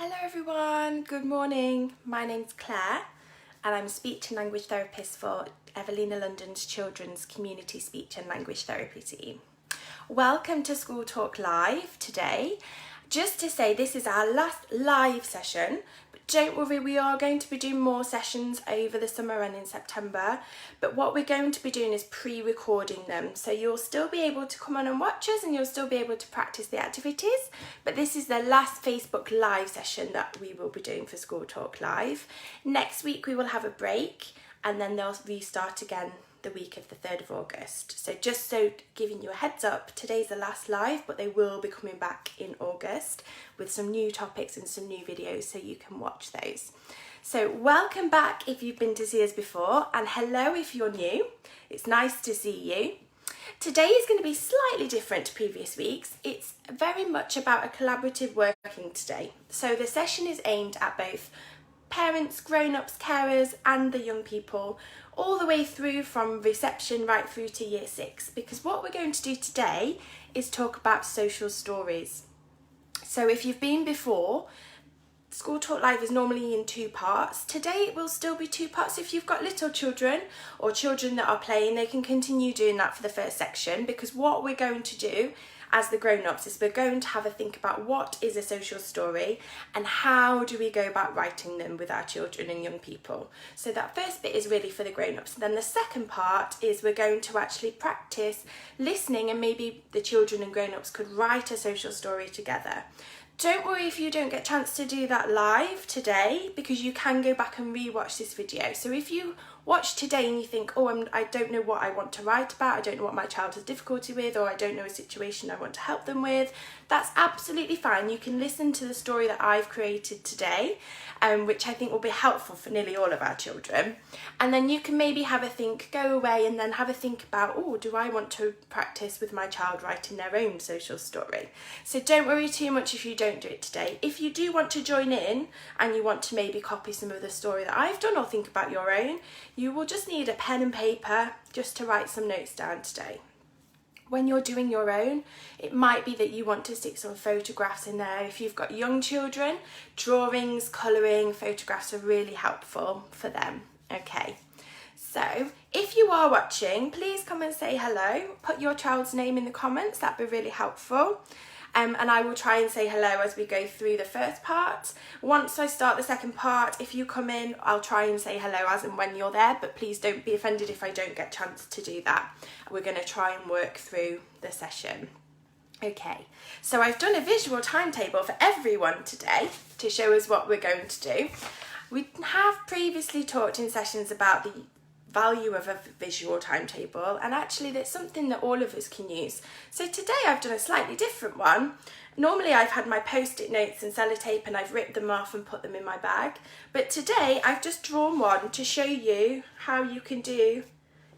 Hello everyone, good morning. My name's Claire and I'm a speech and language therapist for Evelina London's Children's Community Speech and Language Therapy team. Welcome to School Talk Live today. Just to say this is our last live session, but don't worry, we are going to be doing more sessions over the summer and in September, but what we're going to be doing is pre-recording them, so you'll still be able to come on and watch us and you'll still be able to practice the activities, but this is the last Facebook Live session that we will be doing for School Talk Live. Next week we will have a break and then they'll restart again the week of the 3rd of August. So just so giving you a heads up, today's the last live, but they will be coming back in August with some new topics and some new videos so you can watch those. So welcome back if you've been to see us before, and hello if you're new. It's nice to see you. Today is going to be slightly different to previous weeks. It's very much about a collaborative working today. So the session is aimed at both parents, grown-ups, carers and the young people, all the way through from reception right through to year 6, because what we're going to do today is talk about social stories. So if you've been before, School Talk Live is normally in 2 parts. Today it will still be 2 parts. If you've got little children or children that are playing, they can continue doing that for the first section, because what we're going to do as the grown-ups is we're going to have a think about what is a social story and how do we go about writing them with our children and young people. So that first bit is really for the grown-ups. Then the second part is we're going to actually practice listening, and maybe the children and grown-ups could write a social story together. Don't worry if you don't get a chance to do that live today, because you can go back and re-watch this video. So if you watch today and you think, oh, I don't know what I want to write about, I don't know what my child has difficulty with, or I don't know a situation I want to help them with, that's absolutely fine. You can listen to the story that I've created today, which I think will be helpful for nearly all of our children. And then you can maybe have a think, go away and then have a think about, oh, do I want to practice with my child writing their own social story? So don't worry too much if you don't do it today. If you do want to join in and you want to maybe copy some of the story that I've done or think about your own, you will just need a pen and paper just to write some notes down today. When you're doing your own, it might be that you want to stick some photographs in there. If you've got young children, drawings, colouring, photographs are really helpful for them. Okay, so if you are watching, please come and say hello. Put your child's name in the comments, that'd be really helpful. And I will try and say hello as we go through the first part. Once I start the second part, if you come in, I'll try and say hello as and when you're there, but please don't be offended if I don't get a chance to do that. We're going to try and work through the session. Okay, so I've done a visual timetable for everyone today to show us what we're going to do. We have previously talked in sessions about the value of a visual timetable, and actually that's something that all of us can use. So today I've done a slightly different one. Normally I've had my post-it notes and sellotape and I've ripped them off and put them in my bag, but today I've just drawn one to show you how you can do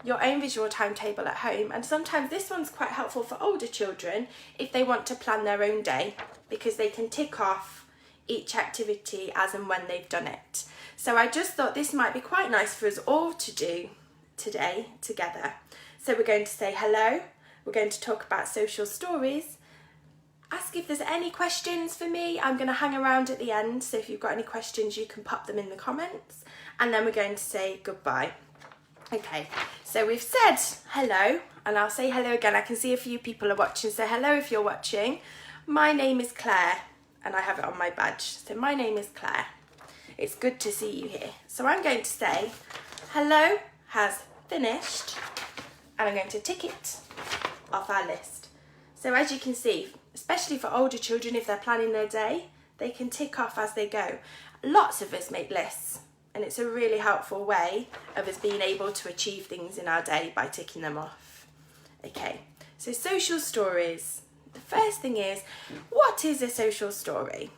your own visual timetable at home. And sometimes this one's quite helpful for older children if they want to plan their own day, because they can tick off each activity as and when they've done it. So I just thought this might be quite nice for us all to do today together. So we're going to say hello, we're going to talk about social stories, ask if there's any questions for me. I'm going to hang around at the end, so if you've got any questions you can pop them in the comments, and then we're going to say goodbye. Okay, so we've said hello, and I'll say hello again. I can see a few people are watching, so hello if you're watching. My name is Claire, and I have it on my badge. So my name is Claire. It's good to see you here. So I'm going to say hello has finished, and I'm going to tick it off our list. So as you can see, especially for older children, if they're planning their day, they can tick off as they go. Lots of us make lists, and it's a really helpful way of us being able to achieve things in our day by ticking them off. Okay, so social stories. The first thing is, what is a social story?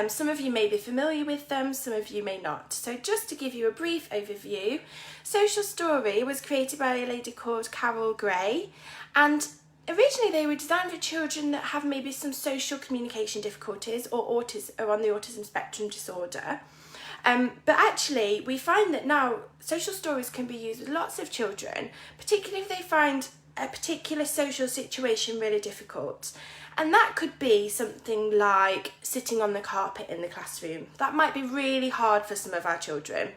Some of you may be familiar with them, some of you may not. So just to give you a brief overview, social story was created by a lady called Carol Gray, and originally they were designed for children that have maybe some social communication difficulties or on the autism spectrum disorder. But actually we find that now social stories can be used with lots of children, particularly if they find a particular social situation really difficult. And that could be something like sitting on the carpet in the classroom. That might be really hard for some of our children.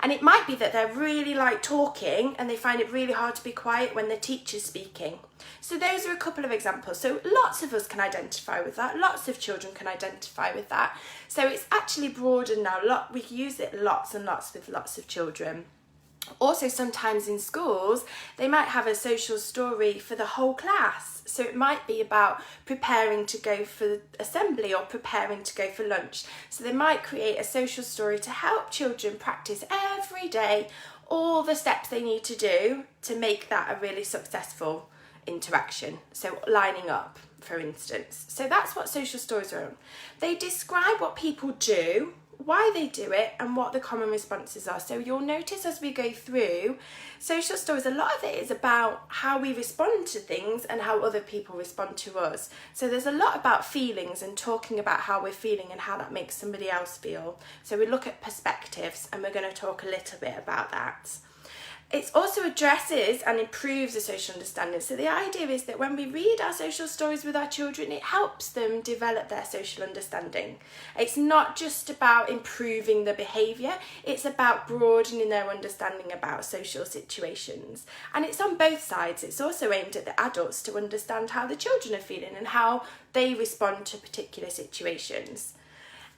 And it might be that they're really like talking and they find it really hard to be quiet when the teacher's speaking. So those are a couple of examples. So lots of us can identify with that. Lots of children can identify with that. So it's actually broader now. We use it lots and lots with lots of children. Also, sometimes in schools, they might have a social story for the whole class. So it might be about preparing to go for assembly or preparing to go for lunch. So they might create a social story to help children practice every day all the steps they need to do to make that a really successful interaction. So lining up, for instance. So that's what social stories are on. They describe what people do, why they do it, and what the common responses are. So you'll notice as we go through social stories, a lot of it is about how we respond to things and how other people respond to us. So there's a lot about feelings and talking about how we're feeling and how that makes somebody else feel. So we look at perspectives, and we're going to talk a little bit about that. It also addresses and improves the social understanding. So the idea is that when we read our social stories with our children, it helps them develop their social understanding. It's not just about improving the behaviour, it's about broadening their understanding about social situations. And it's on both sides. It's also aimed at the adults to understand how the children are feeling and how they respond to particular situations.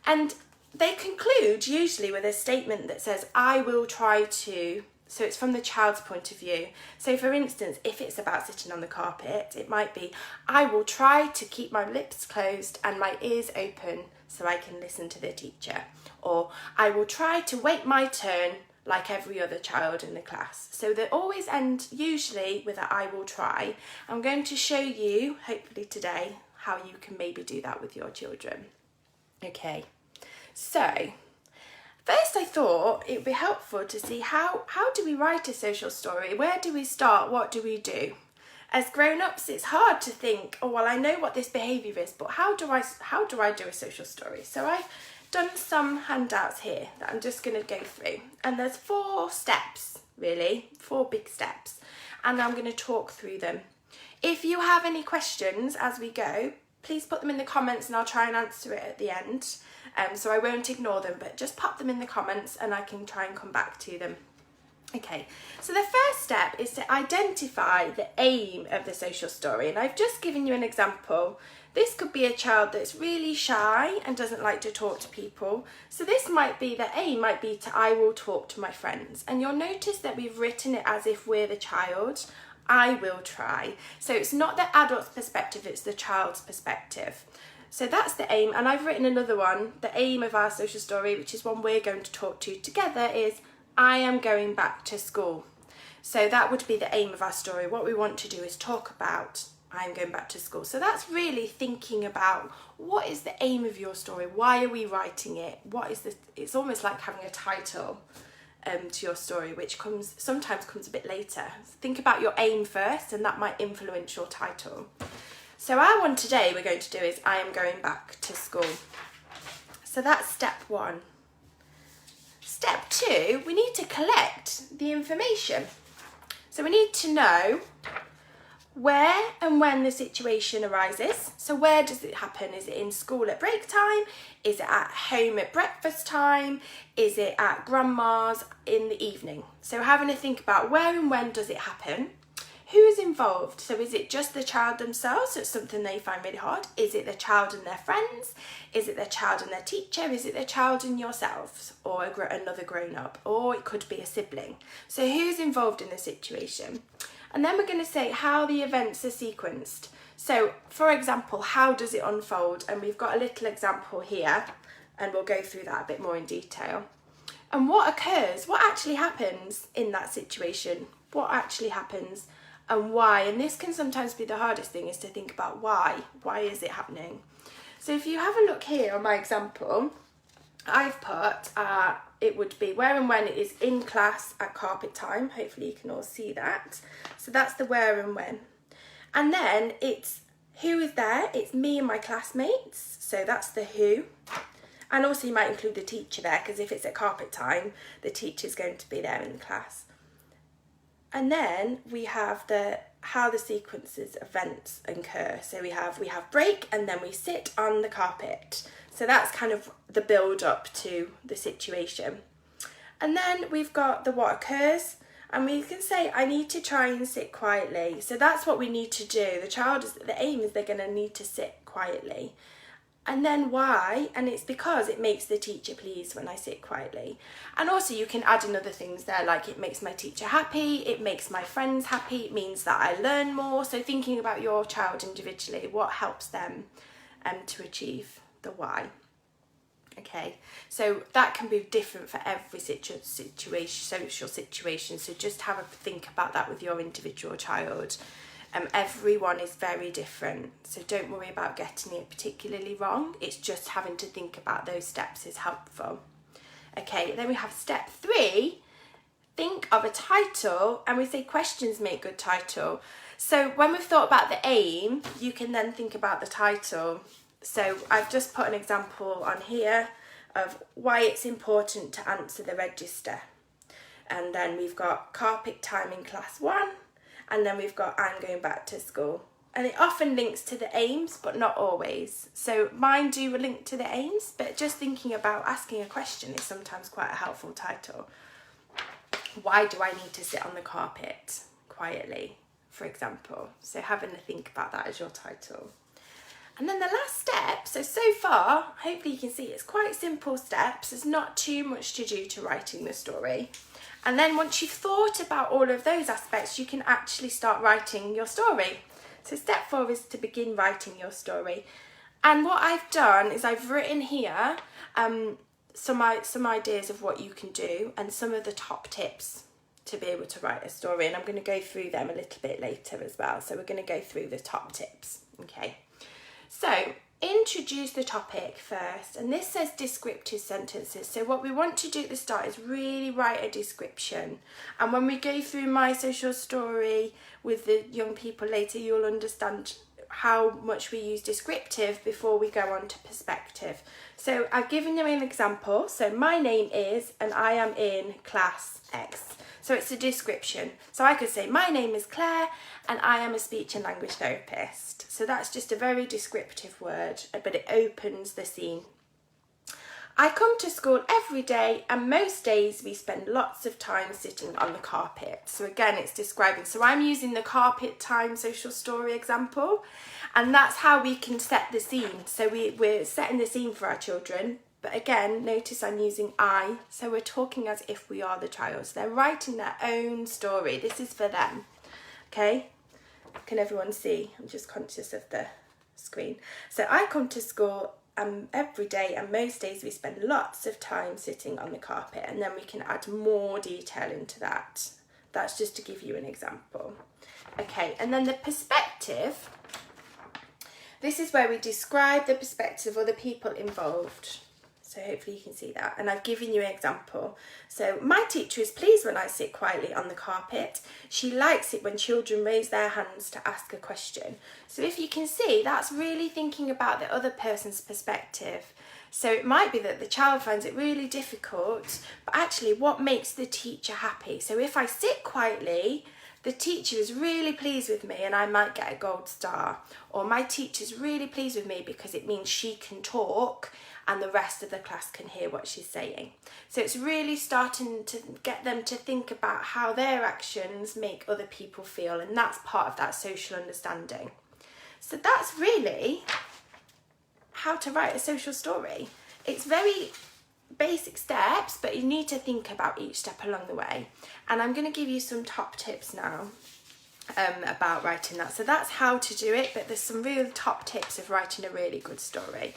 And they conclude usually with a statement that says, I will try to. So it's from the child's point of view. So for instance, if it's about sitting on the carpet, it might be, I will try to keep my lips closed and my ears open so I can listen to the teacher. Or I will try to wait my turn like every other child in the class. So they always end usually with a I will try. I'm going to show you, hopefully today, how you can maybe do that with your children. Okay, so first, I thought it would be helpful to see how do we write a social story? Where do we start? What do we do? As grown-ups, it's hard to think, oh, well, I know what this behaviour is, but how do I do a social story? So I've done some handouts here that I'm just going to go through. And there's 4 steps, really, 4 big steps. And I'm going to talk through them. If you have any questions as we go, please put them in the comments and I'll try and answer it at the end. So I won't ignore them, but just pop them in the comments and I can try and come back to them. Okay, so the first step is to identify the aim of the social story. And I've just given you an example. This could be a child that's really shy and doesn't like to talk to people. So this might be, the aim might be to, I will talk to my friends. And you'll notice that we've written it as if we're the child. I will try. So it's not the adult's perspective, it's the child's perspective. So that's the aim, and I've written another one. The aim of our social story, which is one we're going to talk to together, is I am going back to school. So that would be the aim of our story. What we want to do is talk about I am going back to school. So that's really thinking about what is the aim of your story? Why are we writing it? It's almost like having a title to your story, which sometimes comes a bit later. Think about your aim first, and that might influence your title. So our one today we're going to do is I am going back to school. So that's step 1. Step 2, we need to collect the information. So we need to know where and when the situation arises. So where does it happen? Is it in school at break time? Is it at home at breakfast time? Is it at grandma's in the evening? So having to think about where and when does it happen? Who is involved? So is it just the child themselves? So it's something they find really hard. Is it the child and their friends? Is it the child and their teacher? Is it the child and yourselves, or another grown-up? Or it could be a sibling. So who's involved in the situation? And then we're going to say how the events are sequenced. So for example, how does it unfold? And we've got a little example here, and we'll go through that a bit more in detail. And what occurs? What actually happens in that situation? What actually happens? And why? And this can sometimes be the hardest thing, is to think about why. Why is it happening? So if you have a look here on my example, I've put, it would be where and when it is in class at carpet time. Hopefully you can all see that. So that's the where and when. And then it's who is there. It's me and my classmates. So that's the who. And also you might include the teacher there, because if it's at carpet time, the teacher's going to be there in the class. And then we have the how the sequences of events occur. So we have break, and then we sit on the carpet. So that's kind of the build up to the situation. And then we've got the what occurs, and we can say, I need to try and sit quietly. So that's what we need to do. The aim is they're going to need to sit quietly. And then why? And it's because it makes the teacher pleased when I sit quietly. And also you can add in other things there, like it makes my teacher happy, it makes my friends happy, it means that I learn more. So thinking about your child individually, what helps them to achieve the why. Okay, so that can be different for every social situation. So just have a think about that with your individual child. Everyone is very different, so don't worry about getting it particularly wrong. It's just having to think about those steps is helpful. Okay, then we have step 3. Think of a title, and we say questions make good title. So when we've thought about the aim, you can then think about the title. So I've just put an example on here of why it's important to answer the register. And then we've got carpet time in class 1. And then we've got I'm going back to school. And it often links to the aims, but not always. So mine do link to the aims, but just thinking about asking a question is sometimes quite a helpful title. Why do I need to sit on the carpet quietly, for example? So having to think about that as your title. And then the last step, so far, hopefully you can see it's quite simple steps. There's not too much to do to writing the story. And then once you've thought about all of those aspects, you can actually start writing your story. So step 4 is to begin writing your story. And what I've done is I've written here some ideas of what you can do and some of the top tips to be able to write a story. And I'm going to go through them a little bit later as well. So we're going to go through the top tips. Okay. So introduce the topic first, and this says descriptive sentences. So what we want to do at the start is really write a description, and when we go through my social story with the young people later, you'll understand how much we use descriptive before we go on to perspective. So I've given you an example. So my name is, and I am in class X. So it's a description. So I could say my name is Claire and I am a speech and language therapist. So that's just a very descriptive word, but it opens the scene. I come to school every day, and most days we spend lots of time sitting on the carpet. So again, it's describing. So I'm using the carpet time social story example, and that's how we can set the scene. So we're setting the scene for our children. But again, notice I'm using I, so we're talking as if we are the child. So they're writing their own story. This is for them. Okay? Can everyone see? I'm just conscious of the screen. So I come to school every day, and most days we spend lots of time sitting on the carpet, and then we can add more detail into that. That's just to give you an example. Okay, and then the perspective. This is where we describe the perspective of other people involved. So hopefully you can see that. And I've given you an example. So my teacher is pleased when I sit quietly on the carpet. She likes it when children raise their hands to ask a question. So if you can see, that's really thinking about the other person's perspective. So it might be that the child finds it really difficult, but actually what makes the teacher happy? So if I sit quietly, the teacher is really pleased with me and I might get a gold star. Or my teacher's really pleased with me because it means she can talk and the rest of the class can hear what she's saying. So it's really starting to get them to think about how their actions make other people feel, and that's part of that social understanding. So that's really how to write a social story. It's very basic steps, but you need to think about each step along the way. And I'm going to give you some top tips now about writing that. So that's how to do it, but there's some real top tips of writing a really good story.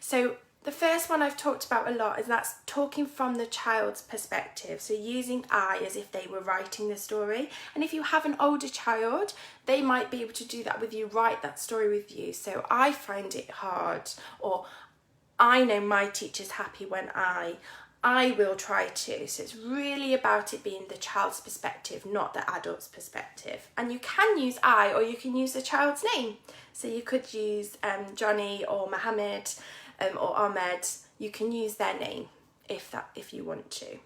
So the first one I've talked about a lot is that's talking from the child's perspective. So using I as if they were writing the story. And if you have an older child, they might be able to do that with you, write that story with you. So I find it hard, or I know my teacher's happy when I will try to. So it's really about it being the child's perspective, not the adult's perspective. And you can use I, or you can use the child's name. So you could use Johnny or Mohammed or Ahmed. You can use their name if you want to.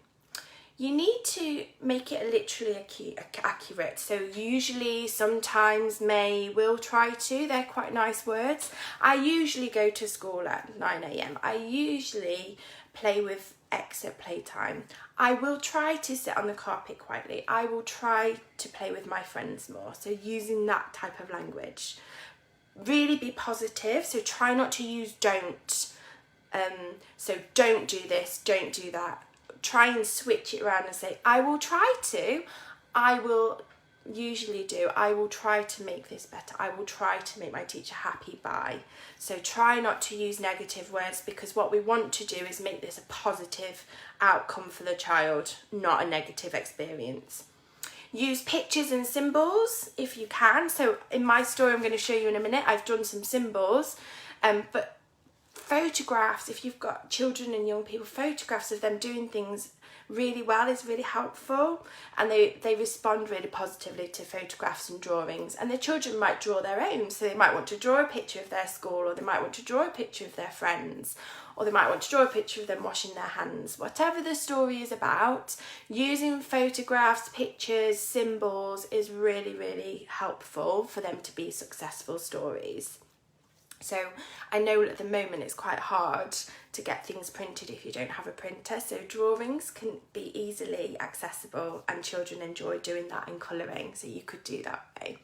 you need to make it literally accurate. So usually, sometimes, may, will try to, they're quite nice words. I usually go to school at 9 a.m. I usually play with exit playtime. I will try to sit on the carpet quietly. I will try to play with my friends more. So using that type of language. Really be positive. So try not to use don't. So don't do this, don't do that. Try and switch it around and say, I will try to, I will usually do, I will try to make this better, I will try to make my teacher happy by. So try not to use negative words, because what we want to do is make this a positive outcome for the child, not a negative experience. Use pictures and symbols if you can. So in my story I'm going to show you in a minute, I've done some symbols, but photographs, if you've got children and young people, photographs of them doing things really well is really helpful, and they respond really positively to photographs and drawings. And the children might draw their own, so they might want to draw a picture of their school, or they might want to draw a picture of their friends, or they might want to draw a picture of them washing their hands. Whatever the story is about, using photographs, pictures, symbols is really, really helpful for them to be successful stories. So I know at the moment it's quite hard to get things printed if you don't have a printer, so drawings can be easily accessible and children enjoy doing that in colouring, so you could do that way.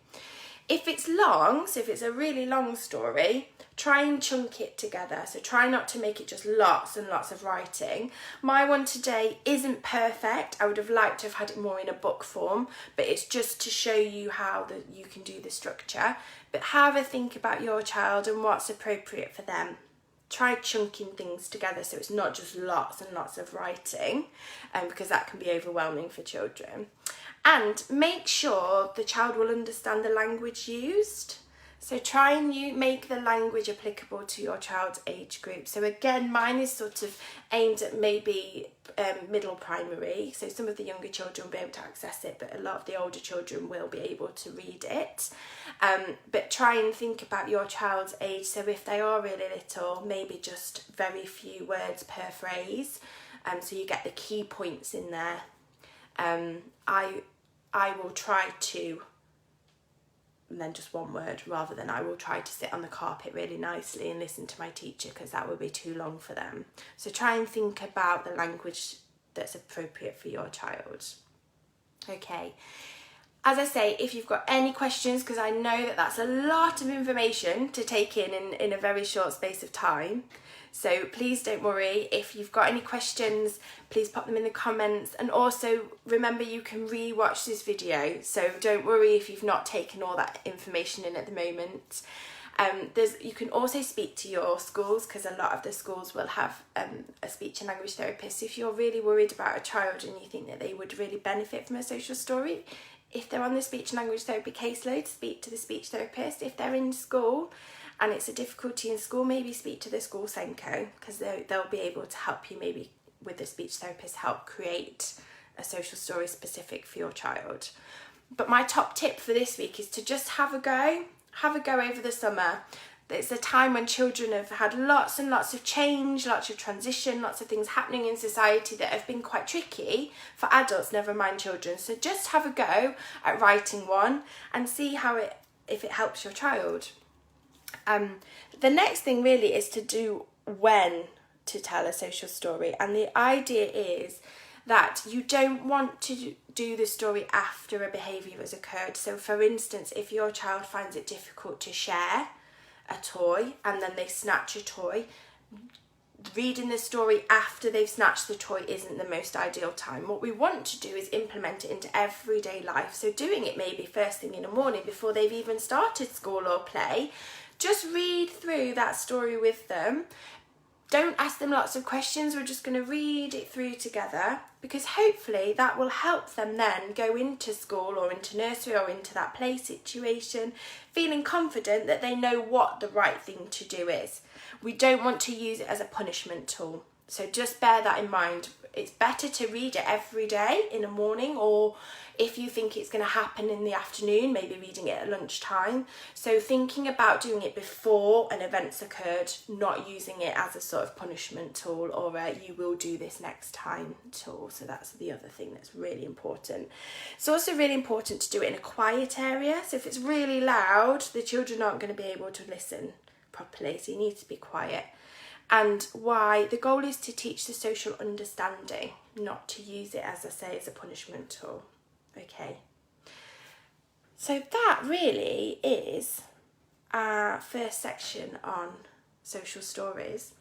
If it's long, so if it's a really long story, try and chunk it together. So try not to make it just lots and lots of writing. My one today isn't perfect. I would have liked to have had it more in a book form, but it's just to show you how you can do the structure. But have a think about your child and what's appropriate for them. Try chunking things together so it's not just lots and lots of writing, because that can be overwhelming for children. And make sure the child will understand the language used. So try and make the language applicable to your child's age group. So again, mine is sort of aimed at maybe middle primary. So some of the younger children will be able to access it, but a lot of the older children will be able to read it. But try and think about your child's age. So if they are really little, maybe just very few words per phrase. So you get the key points in there. I will try to, and then just one word, rather than I will try to sit on the carpet really nicely and listen to my teacher, because that would be too long for them. So try and think about the language that's appropriate for your child. Okay. As I say, if you've got any questions, because I know that that's a lot of information to take in a very short space of time. So please don't worry. If you've got any questions, please pop them in the comments. And also remember, you can re-watch this video. So don't worry if you've not taken all that information in at the moment. You can also speak to your schools, because a lot of the schools will have a speech and language therapist. So if you're really worried about a child and you think that they would really benefit from a social story, if they're on the speech and language therapy caseload, speak to the speech therapist. If they're in school and it's a difficulty in school, maybe speak to the school Senko, because they'll be able to help you, maybe with the speech therapist, help create a social story specific for your child. But my top tip for this week is to just have a go over the summer. It's a time when children have had lots and lots of change, lots of transition, lots of things happening in society that have been quite tricky for adults, never mind children. So just have a go at writing one and see if it helps your child. The next thing really is to do when to tell a social story, and the idea is that you don't want to do the story after a behaviour has occurred. So for instance, if your child finds it difficult to share a toy and then they snatch a toy, reading the story after they've snatched the toy isn't the most ideal time. What we want to do is implement it into everyday life. So doing it maybe first thing in the morning before they've even started school or play. Just read through that story with them. Don't ask them lots of questions. We're just going to read it through together, because hopefully that will help them then go into school or into nursery or into that play situation feeling confident that they know what the right thing to do is. We don't want to use it as a punishment tool. So just bear that in mind. it's better to read it every day in the morning, or if you think it's going to happen in the afternoon, maybe reading it at lunchtime. So thinking about doing it before an event's occurred, not using it as a sort of punishment tool or you will do this next time tool. So that's the other thing that's really important. It's also really important to do it in a quiet area. So if it's really loud, the children aren't going to be able to listen properly. So you need to be quiet. And why? The goal is to teach the social understanding, not to use it, as I say, as a punishment tool. Okay, so that really is our first section on social stories.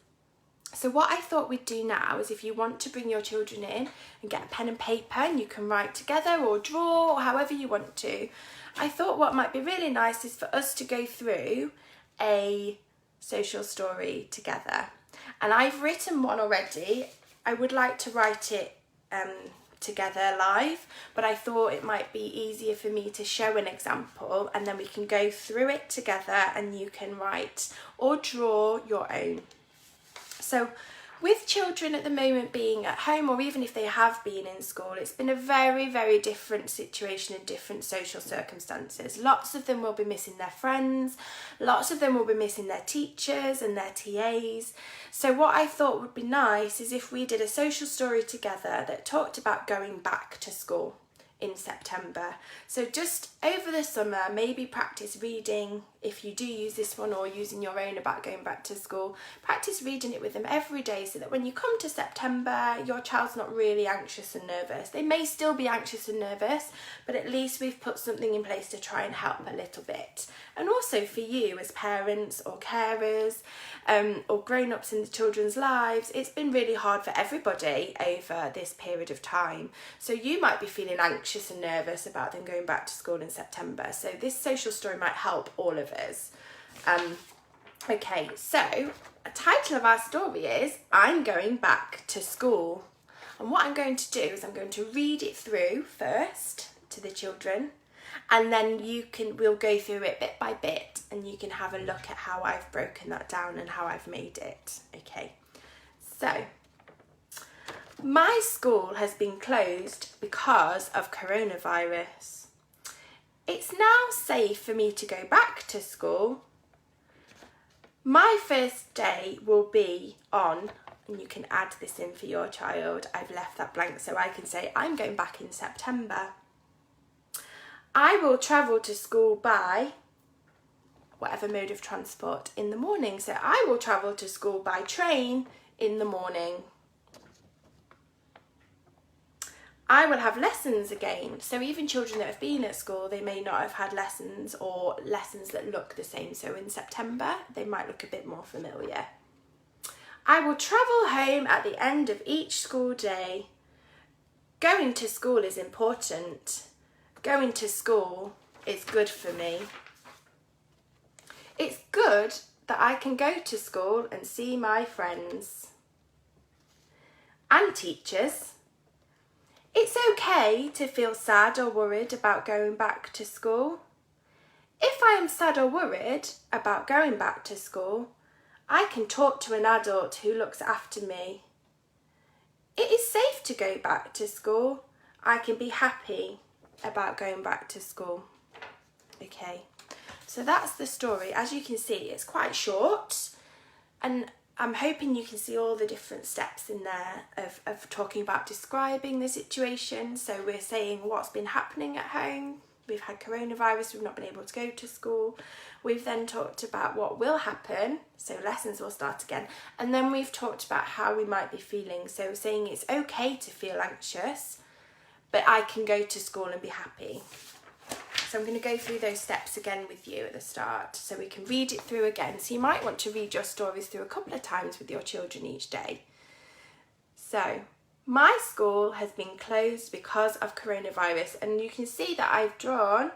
So what I thought we'd do now is, if you want to bring your children in and get a pen and paper and you can write together or draw or however you want to, I thought what might be really nice is for us to go through a social story together. And I've written one already. I would like to write it together live, but I thought it might be easier for me to show an example and then we can go through it together and you can write or draw your own. So with children at the moment being at home, or even if they have been in school, it's been a very, very different situation in different social circumstances. Lots of them will be missing their friends, lots of them will be missing their teachers and their TAs. So what I thought would be nice is if we did a social story together that talked about going back to school in September. So just over the summer, maybe practice reading, if you do use this one, or using your own about going back to school, practice reading it with them every day so that when you come to September, your child's not really anxious and nervous. They may still be anxious and nervous, but at least we've put something in place to try and help a little bit. And also for you as parents or carers or grown-ups in the children's lives, it's been really hard for everybody over this period of time. So you might be feeling anxious and nervous about them going back to school in September. So this social story might help all of us. Okay, so the title of our story is I'm Going Back to School. And what I'm going to do is I'm going to read it through first to the children, and then we'll go through it bit by bit and you can have a look at how I've broken that down and how I've made it. Okay, so my school has been closed because of coronavirus. It's now safe for me to go back to school. My first day will be on, and you can add this in for your child, I've left that blank so I can say I'm going back in September. I will travel to school by whatever mode of transport in the morning. So I will travel to school by train in the morning. I will have lessons again. So even children that have been at school, they may not have had lessons, or lessons that look the same. So in September, they might look a bit more familiar. I will travel home at the end of each school day. Going to school is important. Going to school is good for me. It's good that I can go to school and see my friends and teachers. It's okay to feel sad or worried about going back to school. If I am sad or worried about going back to school, I can talk to an adult who looks after me. It is safe to go back to school. I can be happy about going back to school. Okay, so that's the story. As you can see, it's quite short, and I'm hoping you can see all the different steps in there of talking about describing the situation. So we're saying what's been happening at home. We've had coronavirus, we've not been able to go to school. We've then talked about what will happen, so lessons will start again. And then we've talked about how we might be feeling. So saying it's okay to feel anxious, but I can go to school and be happy. So I'm going to go through those steps again with you at the start so we can read it through again. So you might want to read your stories through a couple of times with your children each day. So, my school has been closed because of coronavirus, and you can see that I've drawn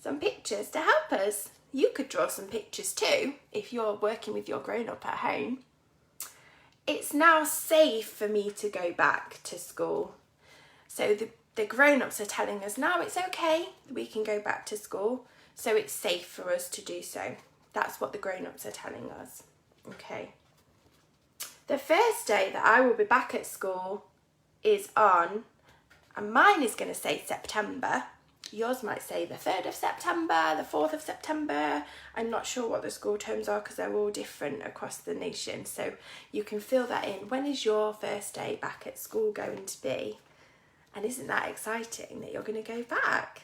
some pictures to help us. You could draw some pictures too if you're working with your grown-up at home. It's now safe for me to go back to school. So the grown-ups are telling us now it's okay, we can go back to school, so it's safe for us to do so. That's what the grown-ups are telling us. Okay. The first day that I will be back at school, is on, and mine is going to say September. Yours might say the 3rd of September, the 4th of September. I'm not sure what the school terms are because they're all different across the nation. So you can fill that in. When is your first day back at school going to be? And isn't that exciting that you're going to go back?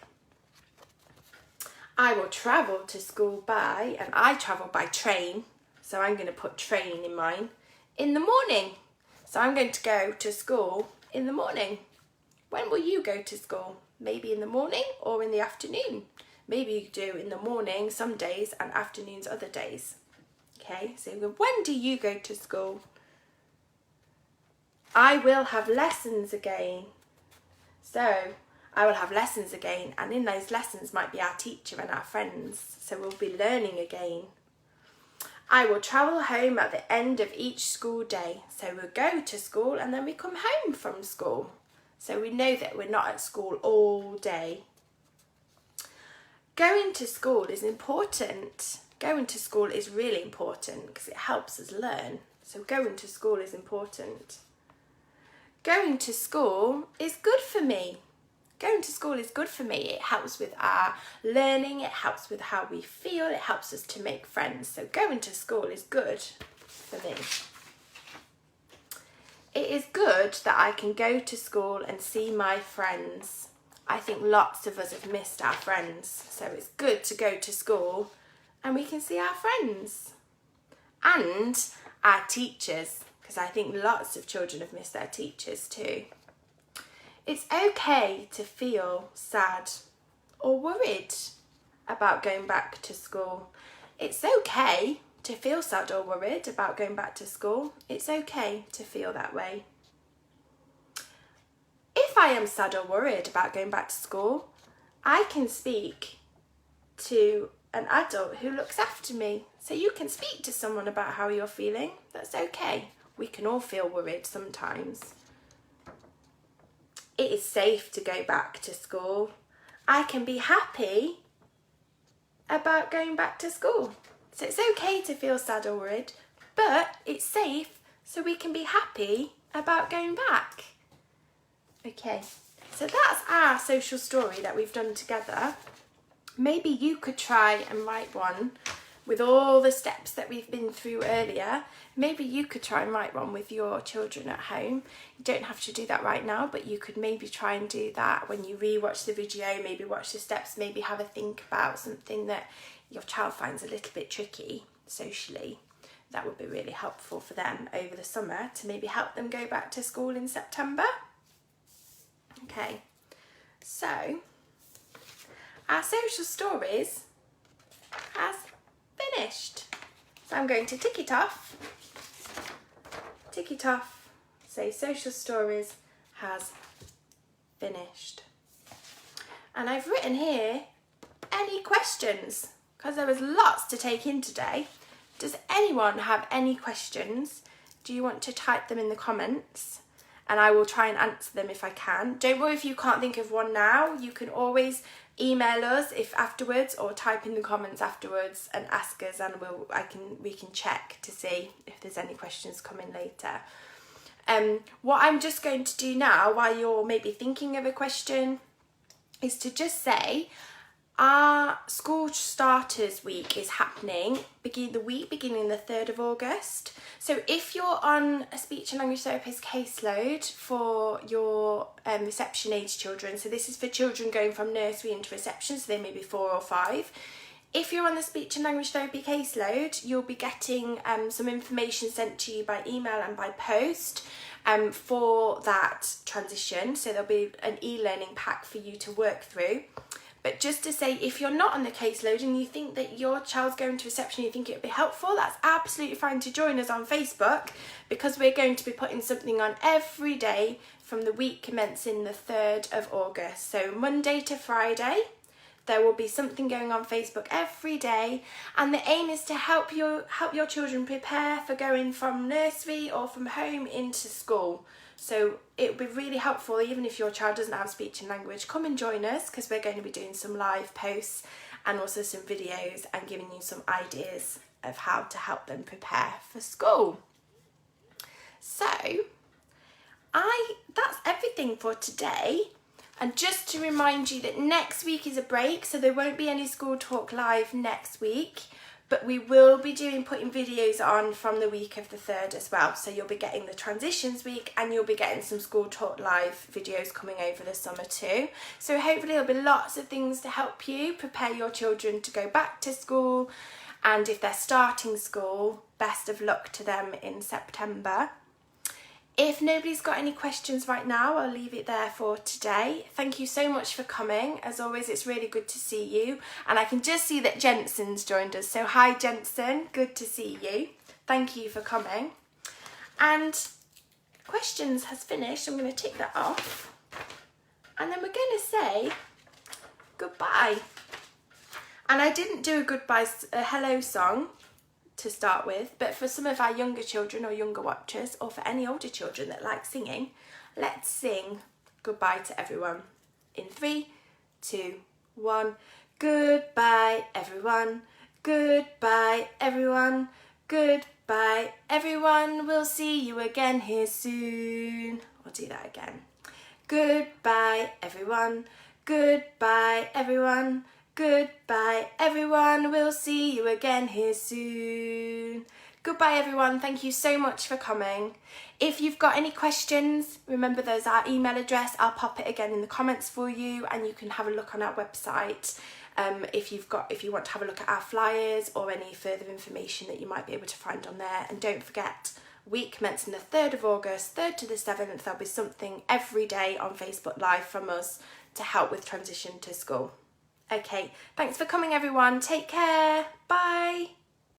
I will travel to school by, and I travel by train. So I'm going to put train in mine, in the morning. So I'm going to go to school in the morning. When will you go to school? Maybe in the morning or in the afternoon. Maybe you do in the morning some days and afternoons other days. Okay, so when do you go to school? I will have lessons again. So I will have lessons again, and in those lessons might be our teacher and our friends. So we'll be learning again. I will travel home at the end of each school day. So we'll go to school and then we come home from school. So we know that we're not at school all day. Going to school is important. Going to school is really important because it helps us learn. So going to school is important. Going to school is good for me. Going to school is good for me. It helps with our learning. It helps with how we feel. It helps us to make friends. So going to school is good for me. It is good that I can go to school and see my friends. I think lots of us have missed our friends. So it's good to go to school and we can see our friends. And our teachers, because I think lots of children have missed their teachers too. It's okay to feel sad or worried about going back to school. It's okay to feel sad or worried about going back to school. It's okay to feel that way. If I am sad or worried about going back to school, I can speak to an adult who looks after me. So you can speak to someone about how you're feeling. That's okay. We can all feel worried sometimes. It is safe to go back to school. I can be happy about going back to school. So it's okay to feel sad or worried, but it's safe so we can be happy about going back. Okay, so that's our social story that we've done together. Maybe you could try and write one with all the steps that we've been through earlier. Maybe you could try and write one with your children at home. You don't have to do that right now, but you could maybe try and do that when you re-watch the video, maybe watch the steps, maybe have a think about something that your child finds a little bit tricky socially. That would be really helpful for them over the summer to maybe help them go back to school in September. Okay, so our social stories has finished. So I'm going to tick it off. Tick it off. Say social stories has finished. And I've written here any questions because there was lots to take in today. Does anyone have any questions? Do you want to type them in the comments? And I will try and answer them if I can. Don't worry if you can't think of one now. You can always email us if afterwards, or type in the comments afterwards and ask us, and we can check to see if there's any questions coming later. What I'm just going to do now, while you're maybe thinking of a question, is to just say our school starters week is happening beginning the 3rd of August. So if you're on a speech and language therapist caseload for your reception age children, so this is for children going from nursery into reception, so they may be 4 or 5. If you're on the speech and language therapy caseload, you'll be getting some information sent to you by email and by post for that transition. So there'll be an e-learning pack for you to work through. But just to say, if you're not on the caseload and you think that your child's going to reception, you think it would be helpful, that's absolutely fine to join us on Facebook, because we're going to be putting something on every day from the week commencing the 3rd of August. So Monday to Friday, there will be something going on Facebook every day, and the aim is to help your children prepare for going from nursery or from home into school. So it would be really helpful, even if your child doesn't have speech and language, come and join us, because we're going to be doing some live posts and also some videos and giving you some ideas of how to help them prepare for school. So that's everything everything for today. And just to remind you that next week is a break, so there won't be any School Talk Live next week, but we will be putting videos on from the week of the 3rd as well. So you'll be getting the transitions week and you'll be getting some School Talk Live videos coming over the summer too. So hopefully there'll be lots of things to help you prepare your children to go back to school. And if they're starting school, best of luck to them in September. If nobody's got any questions right now, I'll leave it there for today. Thank you so much for coming. As always, it's really good to see you. And I can just see that Jensen's joined us. So hi, Jensen. Good to see you. Thank you for coming. And questions has finished. I'm going to tick that off. And then we're going to say goodbye. And I didn't do a hello song to start with, but for some of our younger children or younger watchers, or for any older children that like singing, let's sing goodbye to everyone in 3, 2, 1. Goodbye everyone, goodbye everyone, goodbye everyone, we'll see you again here soon. We'll do that again. Goodbye everyone, goodbye everyone, goodbye everyone, we'll see you again here soon. Goodbye everyone, thank you so much for coming. If you've got any questions, remember there's our email address. I'll pop it again in the comments for you, and you can have a look on our website if you want to have a look at our flyers or any further information that you might be able to find on there. And don't forget, week commencing the 3rd of August, 3rd to the 7th, there'll be something every day on Facebook Live from us to help with transition to school. Okay, thanks for coming everyone. Take care. Bye.